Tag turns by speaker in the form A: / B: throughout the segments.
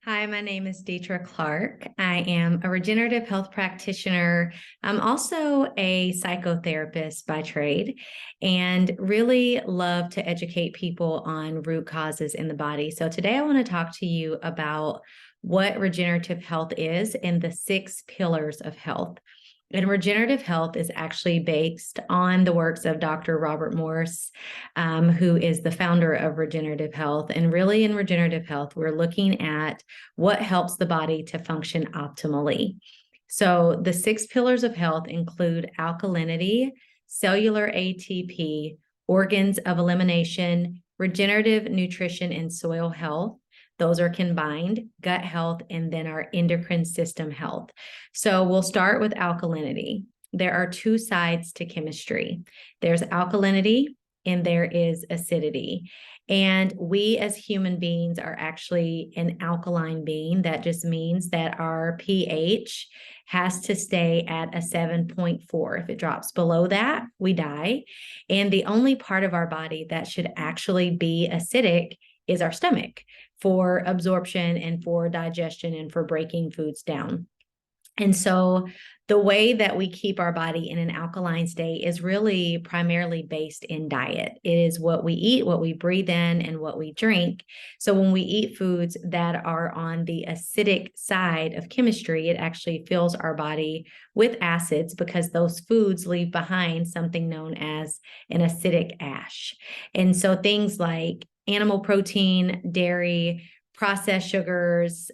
A: Hi, my name is Deetra Clark. I am a regenerative health practitioner. I'm also a psychotherapist by trade and really love to educate people on root causes in the body. So today I want to talk to you about what regenerative health is and the 6 pillars of health. And regenerative health is actually based on the works of Dr. Robert Morse, who is the founder of Regenerative Health. And really, in regenerative health, we're looking at what helps the body to function optimally. So, the 6 pillars of health include alkalinity, cellular ATP, organs of elimination, regenerative nutrition, and soil health. Those are combined, gut health, and then our endocrine system health. So we'll start with alkalinity. There are 2 sides to chemistry. There's alkalinity and there is acidity. And we as human beings are actually an alkaline being. That just means that our pH has to stay at a 7.4. If it drops below that, we die. And the only part of our body that should actually be acidic is our stomach for absorption and for digestion and for breaking foods down. And so the way that we keep our body in an alkaline state is really primarily based in diet. It is what we eat, what we breathe in, and what we drink. So when we eat foods that are on the acidic side of chemistry, it actually fills our body with acids because those foods leave behind something known as an acidic ash. And so things like animal protein, dairy, processed sugars,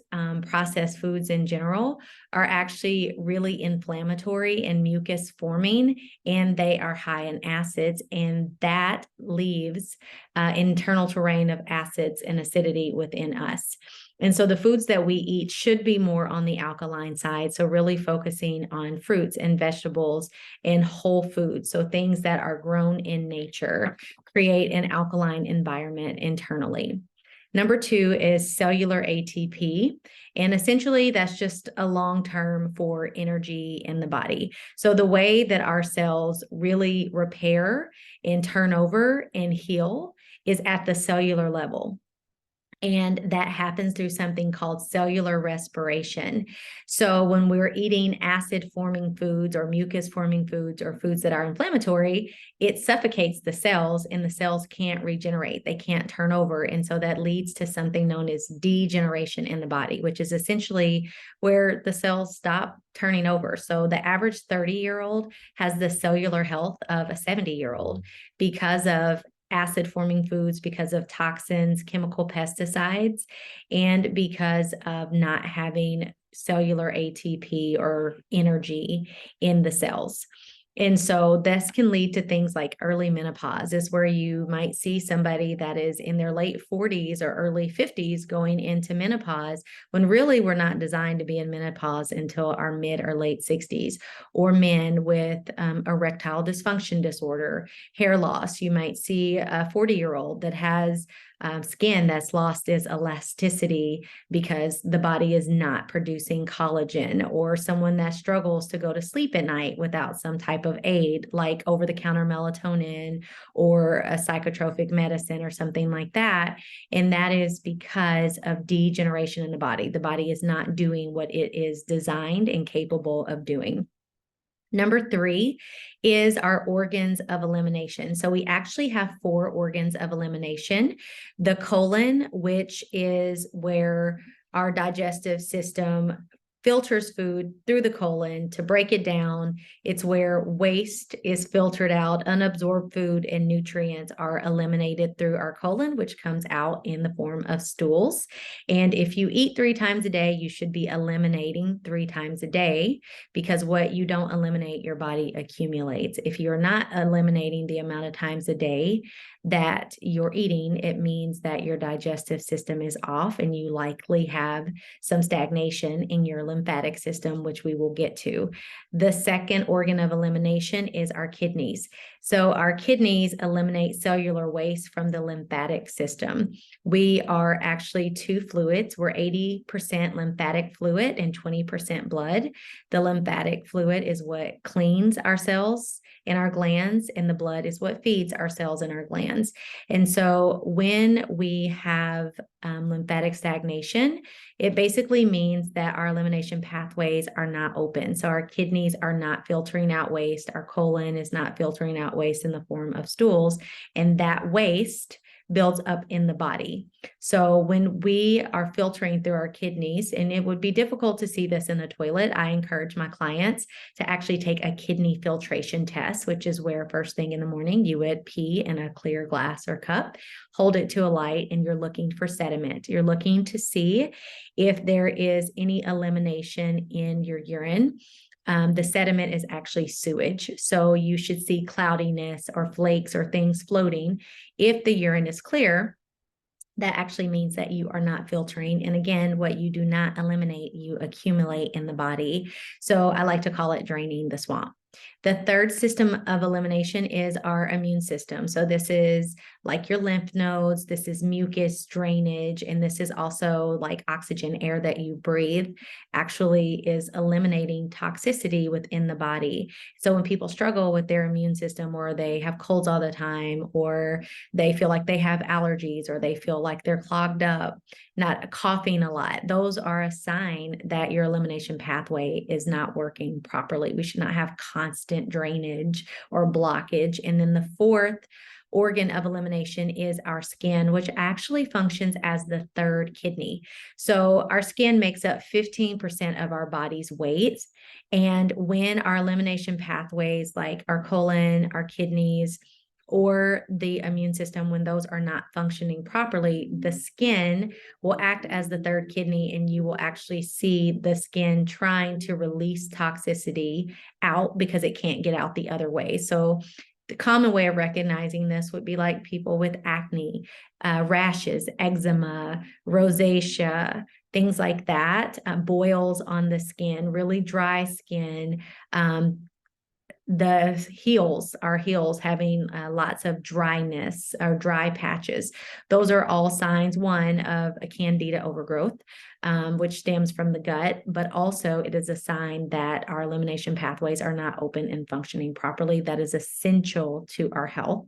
A: processed foods in general are actually really inflammatory and mucus forming, and they are high in acids, and that leaves internal terrain of acids and acidity within us. And so the foods that we eat should be more on the alkaline side. So really focusing on fruits and vegetables and whole foods. So things that are grown in nature create an alkaline environment internally. Number 2 is cellular ATP. And essentially, that's just a long term for energy in the body. So, the way that our cells really repair and turn over and heal is at the cellular level. And that happens through something called cellular respiration. So when we're eating acid forming foods or mucus forming foods or foods that are inflammatory, it suffocates the cells and the cells can't regenerate. They can't turn over. And so that leads to something known as degeneration in the body, which is essentially where the cells stop turning over. So the average 30-year-old has the cellular health of a 70-year-old because of acid forming foods, because of toxins, chemical pesticides, and because of not having cellular ATP or energy in the cells. And so this can lead to things like early menopause, is where you might see somebody that is in their late 40s or early 50s going into menopause, when really we're not designed to be in menopause until our mid or late 60s. Or men with erectile dysfunction disorder, hair loss. You might see a 40-year-old that has skin that's lost its elasticity because the body is not producing collagen, or someone that struggles to go to sleep at night without some type of aid like over-the-counter melatonin or a psychotropic medicine or something like that. And that is because of degeneration in the body. The body is not doing what it is designed and capable of doing. Number 3 is our organs of elimination. So we actually have 4 organs of elimination. The colon, which is where our digestive system filters food through the colon to break it down. It's where waste is filtered out, unabsorbed food and nutrients are eliminated through our colon, which comes out in the form of stools. And if you eat 3 times a day, you should be eliminating 3 times a day, because what you don't eliminate, your body accumulates. If you're not eliminating the amount of times a day that you're eating, it means that your digestive system is off and you likely have some stagnation in your lymphatic system, which we will get to. The second organ of elimination is our kidneys. So our kidneys eliminate cellular waste from the lymphatic system. We are actually two fluids. We're 80% lymphatic fluid and 20% blood. The lymphatic fluid is what cleans our cells in our glands, and the blood is what feeds our cells in our glands. And so when we have lymphatic stagnation, it basically means that our elimination pathways are not open. So our kidneys are not filtering out waste. Our colon is not filtering out waste in the form of stools. And that waste builds up in the body. So when we are filtering through our kidneys, and it would be difficult to see this in the toilet, I encourage my clients to actually take a kidney filtration test, which is where first thing in the morning you would pee in a clear glass or cup, hold it to a light, and you're looking for sediment. You're looking to see if there is any elimination in your urine. The sediment is actually sewage. So you should see cloudiness or flakes or things floating. If the urine is clear, that actually means that you are not filtering. And again, what you do not eliminate, you accumulate in the body. So I like to call it draining the swamp. The third system of elimination is our immune system. So this is like your lymph nodes, this is mucus drainage, and this is also like oxygen, air that you breathe, actually is eliminating toxicity within the body. So when people struggle with their immune system, or they have colds all the time, or they feel like they have allergies, or they feel like they're clogged up, not coughing a lot, those are a sign that your elimination pathway is not working properly. We should not have constant drainage or blockage. And then the fourth organ of elimination is our skin, which actually functions as the third kidney. So our skin makes up 15% of our body's weight. And when our elimination pathways, like our colon, our kidneys, or the immune system, when those are not functioning properly, the skin will act as the third kidney, and you will actually see the skin trying to release toxicity out because it can't get out the other way. So the common way of recognizing this would be like people with acne, rashes, eczema, rosacea, things like that, boils on the skin, really dry skin, the heels, our heels having lots of dryness or dry patches. Those are all signs, one, of a candida overgrowth, which stems from the gut, but also it is a sign that our elimination pathways are not open and functioning properly. That is essential to our health.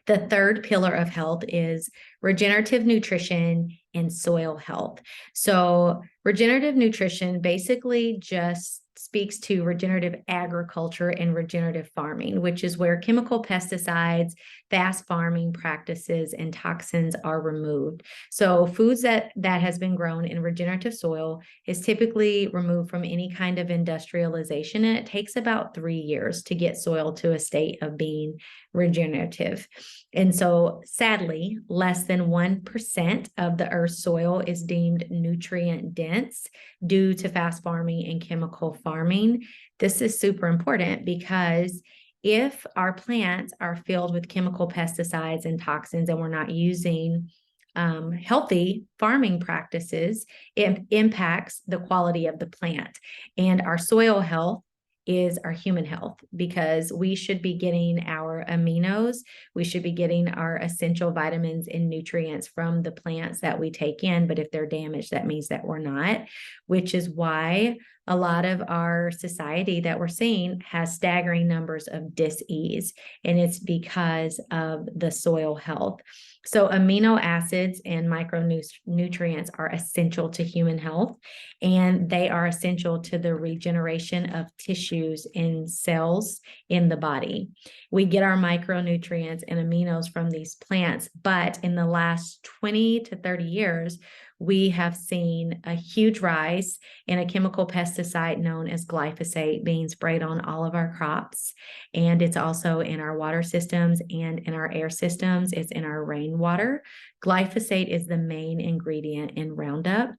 A: The third pillar of health is regenerative nutrition and soil health. So regenerative nutrition basically just speaks to regenerative agriculture and regenerative farming, which is where chemical pesticides, fast farming practices, and toxins are removed. So foods that has been grown in regenerative soil is typically removed from any kind of industrialization, and it takes about 3 years to get soil to a state of being regenerative. And so sadly, less than 1% of the Earth's soil is deemed nutrient dense due to fast farming and chemical farming. This is super important because if our plants are filled with chemical pesticides and toxins and we're not using healthy farming practices, it impacts the quality of the plant. And our soil health is our human health, because we should be getting our aminos, we should be getting our essential vitamins and nutrients from the plants that we take in. But if they're damaged, that means that we're not, which is why a lot of our society that we're seeing has staggering numbers of dis-ease, and it's because of the soil health. So amino acids and micronutrients are essential to human health, and they are essential to the regeneration of tissues and cells in the body. We get our micronutrients and aminos from these plants, but in the last 20 to 30 years, we have seen a huge rise in a chemical pesticide known as glyphosate being sprayed on all of our crops. And it's also in our water systems and in our air systems. It's in our rainwater. Glyphosate is the main ingredient in Roundup.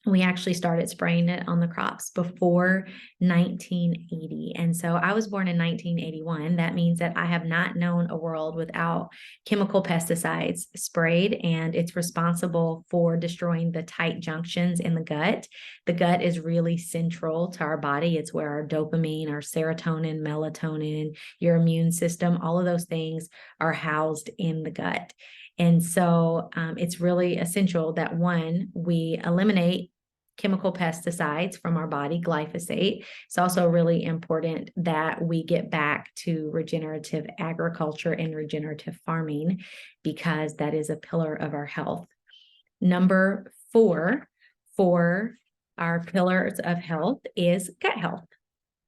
A: We actually started spraying it on the crops before 1980. And so I was born in 1981. That means that I have not known a world without chemical pesticides sprayed, and it's responsible for destroying the tight junctions in the gut. The gut is really central to our body. It's where our dopamine, our serotonin, melatonin, your immune system, all of those things are housed in the gut. And so it's really essential that, one, we eliminate chemical pesticides from our body, glyphosate. It's also really important that we get back to regenerative agriculture and regenerative farming, because that is a pillar of our health. Number 4 for our pillars of health is gut health.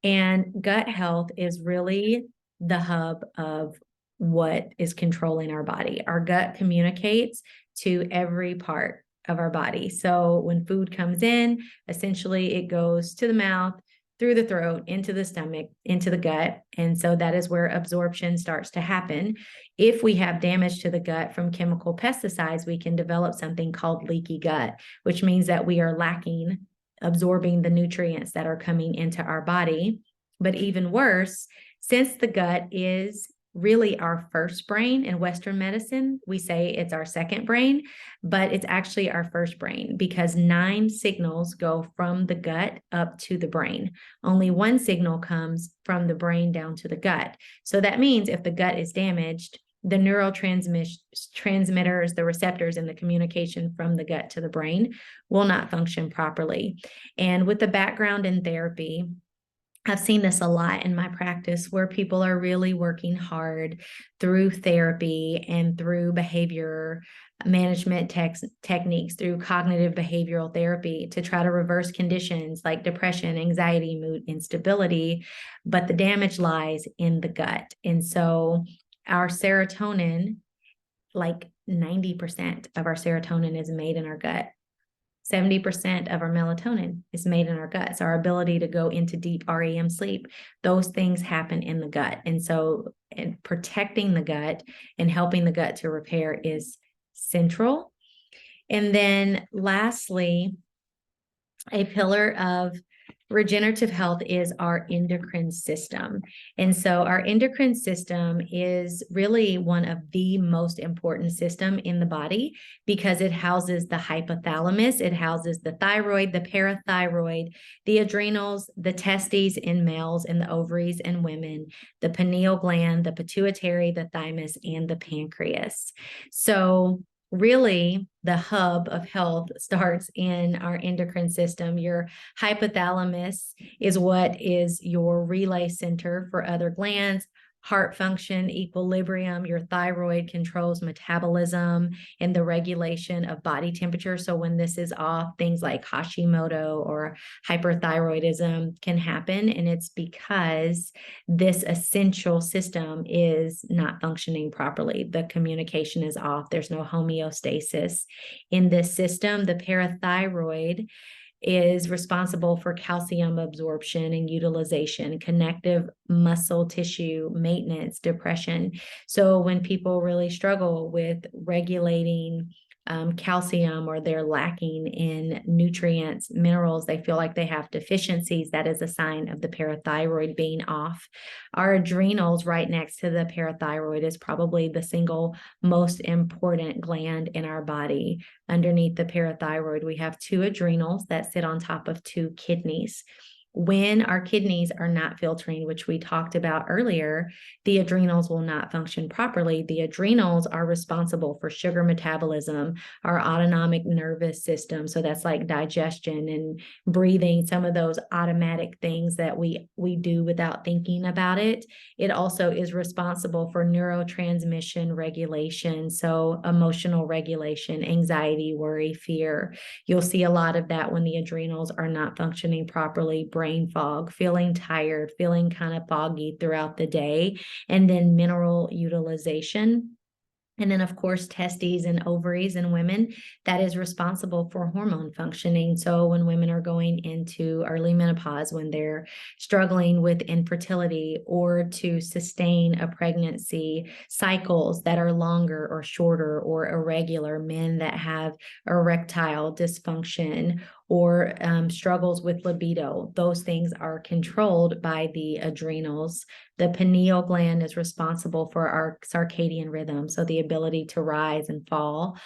A: And gut health is really the hub of what is controlling our body. Our gut communicates to every part of our body. So when food comes in, essentially it goes to the mouth, through the throat, into the stomach, into the gut. And so that is where absorption starts to happen. If we have damage to the gut from chemical pesticides, we can develop something called leaky gut, which means that we are lacking absorbing the nutrients that are coming into our body. But even worse, since the gut is really our first brain in Western medicine, we say it's our second brain, but it's actually our first brain, because 9 signals go from the gut up to the brain. Only 1 signal comes from the brain down to the gut. So that means if the gut is damaged, the neurotransmitters, the receptors in the communication from the gut to the brain will not function properly. And with the background in therapy, I've seen this a lot in my practice, where people are really working hard through therapy and through behavior management techniques, through cognitive behavioral therapy, to try to reverse conditions like depression, anxiety, mood instability. But the damage lies in the gut. And so our serotonin, like 90% of our serotonin is made in our gut. 70% of our melatonin is made in our guts. Our ability to go into deep REM sleep, those things happen in the gut. And so protecting the gut and helping the gut to repair is central. And then lastly, a pillar of regenerative health is our endocrine system. And so our endocrine system is really one of the most important system in the body, because it houses the hypothalamus, it houses the thyroid, the parathyroid, the adrenals, the testes in males, and the ovaries in women, the pineal gland, the pituitary, the thymus, and the pancreas. So really, the hub of health starts in our endocrine system. Your hypothalamus is what is your relay center for other glands, heart function, equilibrium. Your thyroid controls metabolism and the regulation of body temperature. So when this is off, things like Hashimoto or hyperthyroidism can happen. And it's because this essential system is not functioning properly. The communication is off. There's no homeostasis in this system. The parathyroid is responsible for calcium absorption and utilization, connective muscle tissue maintenance, depression. So when people really struggle with regulating calcium, or they're lacking in nutrients, minerals, they feel like they have deficiencies, that is a sign of the parathyroid being off. Our adrenals, right next to the parathyroid, is probably the single most important gland in our body. Underneath the parathyroid, we have 2 adrenals that sit on top of 2 kidneys. When our kidneys are not filtering, which we talked about earlier, the adrenals will not function properly. The adrenals are responsible for sugar metabolism, our autonomic nervous system. So that's like digestion and breathing, some of those automatic things that we do without thinking about it. It also is responsible for neurotransmission regulation, so emotional regulation, anxiety, worry, fear. You'll see a lot of that when the adrenals are not functioning properly. Brain fog, feeling tired, feeling kind of foggy throughout the day, and then mineral utilization. And then, of course, testes and ovaries in women, that is responsible for hormone functioning. So when women are going into early menopause, when they're struggling with infertility, or to sustain a pregnancy, cycles that are longer or shorter or irregular, men that have erectile dysfunction, or struggles with libido. Those things are controlled by the adrenals. The pineal gland is responsible for our circadian rhythm, so the ability to rise and fall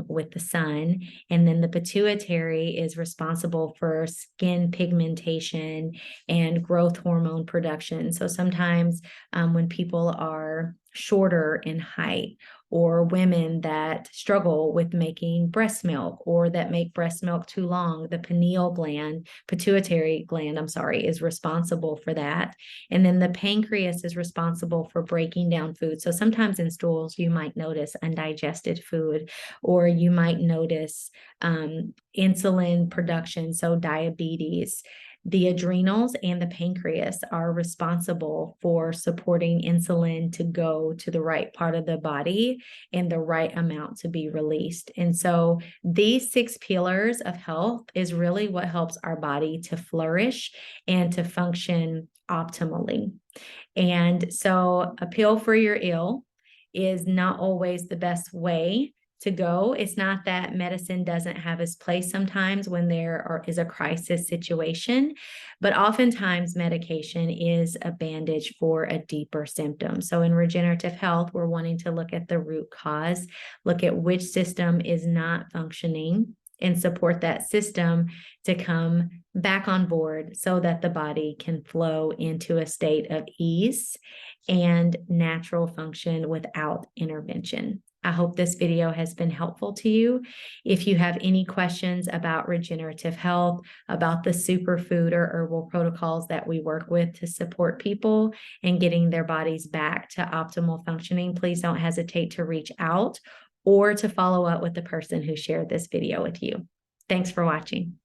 A: with the sun. And then the pituitary is responsible for skin pigmentation and growth hormone production. So sometimes when people are shorter in height, or women that struggle with making breast milk or that make breast milk too long, the pituitary gland, is responsible for that. And then the pancreas is responsible for breaking down food. So sometimes in stools, you might notice undigested food, or you might notice insulin production, so diabetes. The adrenals and the pancreas are responsible for supporting insulin to go to the right part of the body and the right amount to be released. And so these 6 pillars of health is really what helps our body to flourish and to function optimally. And so a pill for your ill is not always the best way to go. It's not that medicine doesn't have its place sometimes when there is a crisis situation, but oftentimes medication is a bandage for a deeper symptom. So in regenerative health, we're wanting to look at the root cause, look at which system is not functioning, and support that system to come back on board so that the body can flow into a state of ease and natural function without intervention. I hope this video has been helpful to you. If you have any questions about regenerative health, about the superfood or herbal protocols that we work with to support people and getting their bodies back to optimal functioning, please don't hesitate to reach out or to follow up with the person who shared this video with you. Thanks for watching.